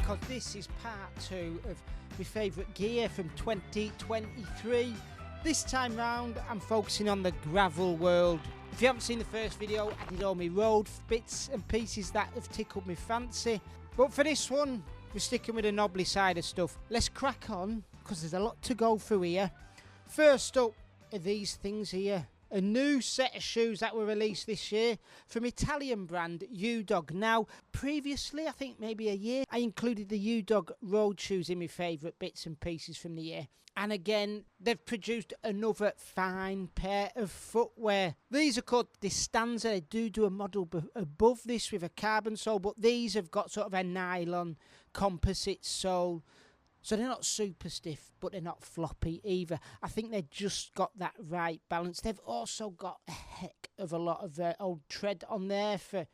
because this is part 2 of my favourite gear from 2023. This time round I'm focusing on the gravel world. If you haven't seen the first video, I did all my road bits and pieces that have tickled my fancy. But for this one, we're sticking with the knobbly side of stuff. Let's crack on, because there's a lot to go through here. First up are these things here. A new set of shoes that were released this year from Italian brand U-Dog. Now, previously, I think maybe a year, I included the U-Dog road shoes in my favourite bits and pieces from the year. And again, they've produced another fine pair of footwear. These are called Distanza. They do a model above this with a carbon sole, but these have got sort of a nylon composite sole. So they're not super stiff, but they're not floppy either. I think they've just got that right balance. They've also got a heck of a lot of old tread on there for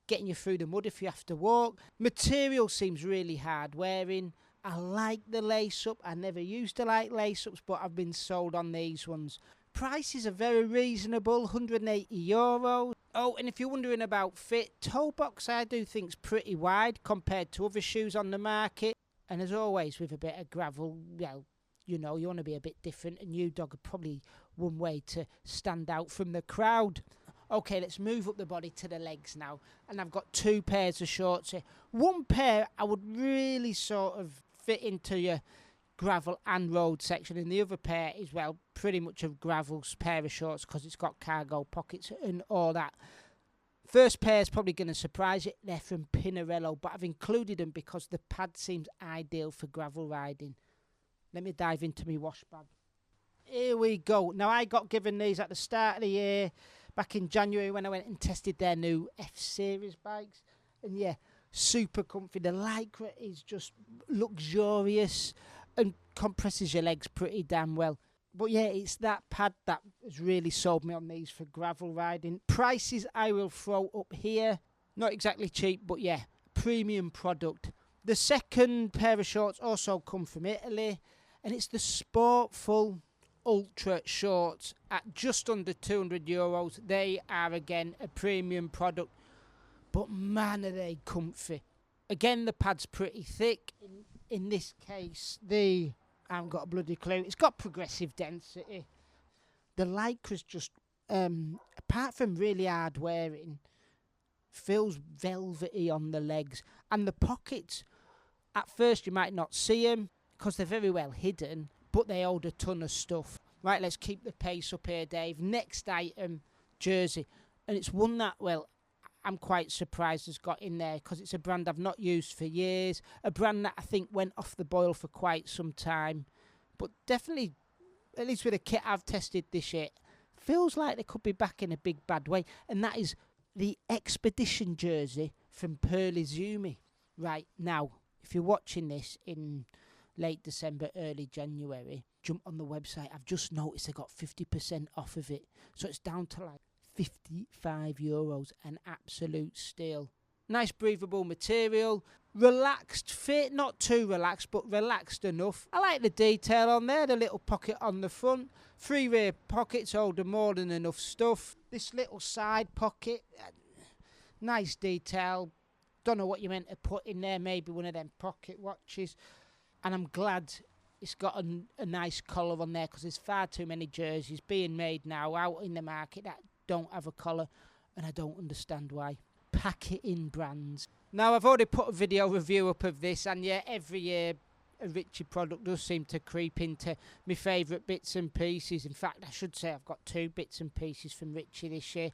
getting you through the mud if you have to walk. Material seems really hard wearing. I like the lace-up. I never used to like lace-ups, but I've been sold on these ones. Prices are very reasonable, €180. Oh, and if you're wondering about fit, toe box I do think's pretty wide compared to other shoes on the market. And as always, with a bit of gravel, well, you know, you want to be a bit different, and U-Dog are probably one way to stand out from the crowd. Okay, let's move up the body to the legs now. And I've got 2 pairs of shorts here. One pair I would really sort of fit into your gravel and road section, and the other pair is, well, pretty much a gravel's pair of shorts because it's got cargo pockets and all that. First pair is probably going to surprise you. They're from Pinarello, but I've included them because the pad seems ideal for gravel riding. Let me dive into my wash bag. Here we go. Now, I got given these at the start of the year, back in January when I went and tested their new F-Series bikes. And yeah, super comfy. The Lycra is just luxurious and compresses your legs pretty damn well. But yeah, it's that pad that has really sold me on these for gravel riding. Prices I will throw up here. Not exactly cheap, but yeah, premium product. The second pair of shorts also come from Italy, and it's the Sportful Ultra shorts at just under €200. They are, again, a premium product, but man, are they comfy. Again, the pad's pretty thick. In this case, I haven't got a bloody clue. It's got progressive density. The Lycra's just, apart from really hard wearing, feels velvety on the legs. And the pockets, at first you might not see them because they're very well hidden, but they hold a ton of stuff. Right, let's keep the pace up here, Dave. Next item, jersey. And it's one that, well, I'm quite surprised has got in there because it's a brand I've not used for years. A brand that I think went off the boil for quite some time. But definitely, at least with a kit I've tested this year, feels like they could be back in a big bad way. And that is the Expedition jersey from Perlizumi. Right, now, if you're watching this in late December, early January, jump on the website. I've just noticed they got 50% off of it. So it's down to like €55, an absolute steal. Nice breathable material, relaxed fit, not too relaxed, but relaxed enough. I like the detail on there, the little pocket on the front, 3 rear pockets holding more than enough stuff. This little side pocket, nice detail. Don't know what you meant to put in there, maybe one of them pocket watches. And I'm glad it's got a nice collar on there because there's far too many jerseys being made now out in the market that don't have a collar, and I don't understand why. Pack it in brands. Now, I've already put a video review up of this, and yeah, every year a Ritchie product does seem to creep into my favourite bits and pieces. In fact, I should say I've got 2 bits and pieces from Ritchie this year.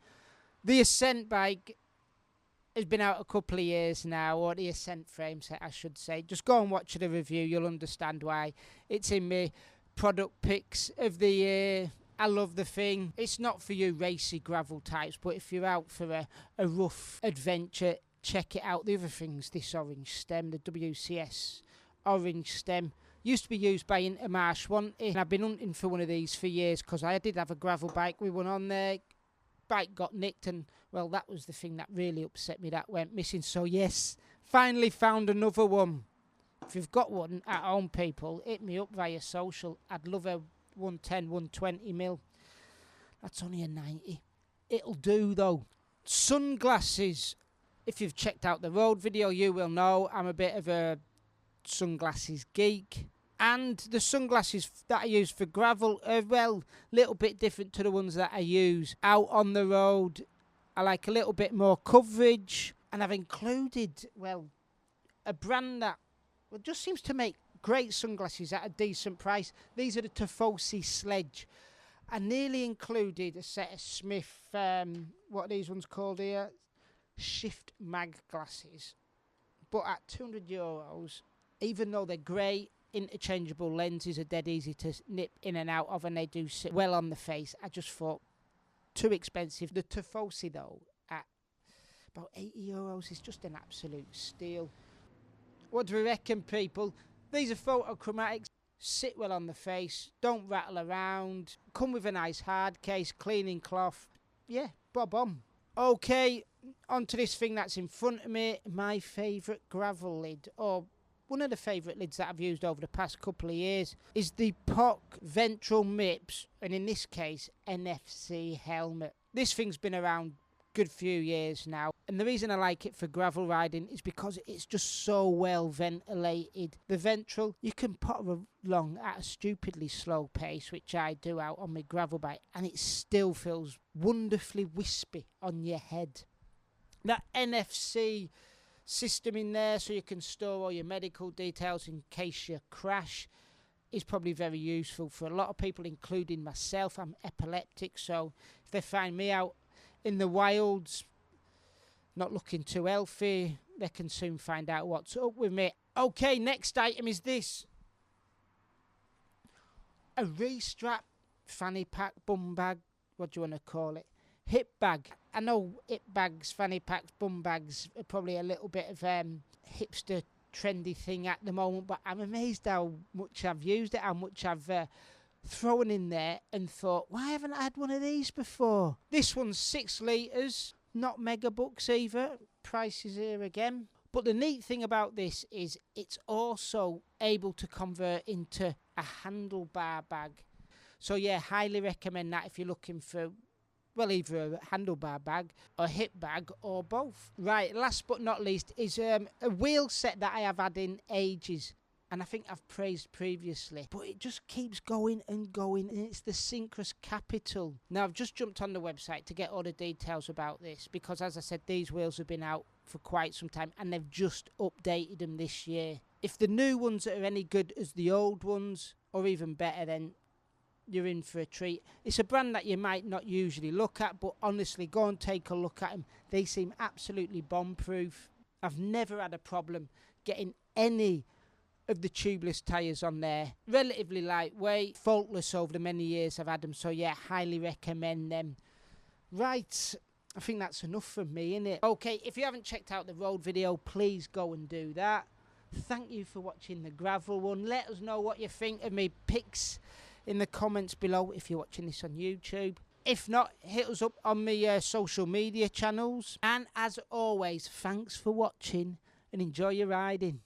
The Ascent bike has been out a couple of years now, or the Ascent frame set, I should say. Just go and watch the review, you'll understand why. It's in my product picks of the year. I love the thing. It's not for you racy gravel types, but if you're out for a rough adventure, check it out. The other thing's this orange stem, the WCS orange stem. Used to be used by Intermarsh, wasn't it? And I've been hunting for one of these for years because I did have a gravel bike with one on there. Bike got nicked, and well, that was the thing that really upset me. That went missing. So yes, finally found another one. If you've got one at home, people, hit me up via social. I'd love a 110, 120 mil. That's only a 90. It'll do though. Sunglasses. If you've checked out the road video, you will know I'm a bit of a Sunglasses Geek. And the sunglasses that I use for gravel are, well, a little bit different to the ones that I use out on the road. I like a little bit more coverage. And I've included, well, a brand that just seems to make great sunglasses at a decent price. These are the Tifosi Sledge. I nearly included a set of Smith, what are these ones called here? Shift Mag glasses. But at €200, even though they're great, interchangeable lenses are dead easy to nip in and out of, and they do sit well on the face. I just thought too expensive. The Tifosi though, at about €80 is just an absolute steal. What do we reckon, people? These are photochromatics, sit well on the face, don't rattle around, come with a nice hard case, cleaning cloth. Yeah, bob on. Okay, onto this thing that's in front of me, my favourite gravel lid, or one of the favourite lids that I've used over the past couple of years, is the POC Ventral MIPS, and in this case, NFC helmet. This thing's been around a good few years now, and the reason I like it for gravel riding is because it's just so well ventilated. The Ventral, you can pop along at a stupidly slow pace, which I do out on my gravel bike, and it still feels wonderfully wispy on your head. That NFC system in there so you can store all your medical details in case you crash is probably very useful for a lot of people, including myself. I'm epileptic, so if they find me out in the wilds not looking too healthy, they can soon find out what's up with me. Okay, next item is this. A re-strap fanny pack, bum bag, what do you want to call it? Hip bag. I know hip bags, fanny packs, bum bags are probably a little bit of hipster trendy thing at the moment, but I'm amazed how much I've used it, how much I've thrown in there and thought, why haven't I had one of these before? This one's 6 litres, not mega bucks either. Price is here again. But the neat thing about this is it's also able to convert into a handlebar bag. So yeah, highly recommend that if you're looking for, well, either a handlebar bag, a hip bag, or both. Right, last but not least is a wheel set that I have had in ages, and I think I've praised previously, but it just keeps going and going, and it's the Synchros Capital. Now, I've just jumped on the website to get all the details about this, because as I said, these wheels have been out for quite some time, and they've just updated them this year. If the new ones are any good as the old ones, or even better, then you're in for a treat. It's a brand that you might not usually look at, but honestly, go and take a look at them. They seem absolutely bomb-proof. I've never had a problem getting any of the tubeless tyres on there. Relatively lightweight, faultless over the many years I've had them, so yeah, highly recommend them. Right, I think that's enough from me, innit? Okay, if you haven't checked out the road video, please go and do that. Thank you for watching the gravel one. Let us know what you think of me pics in the comments below if you're watching this on YouTube. If not, hit us up on my social media channels. And as always, thanks for watching and enjoy your riding.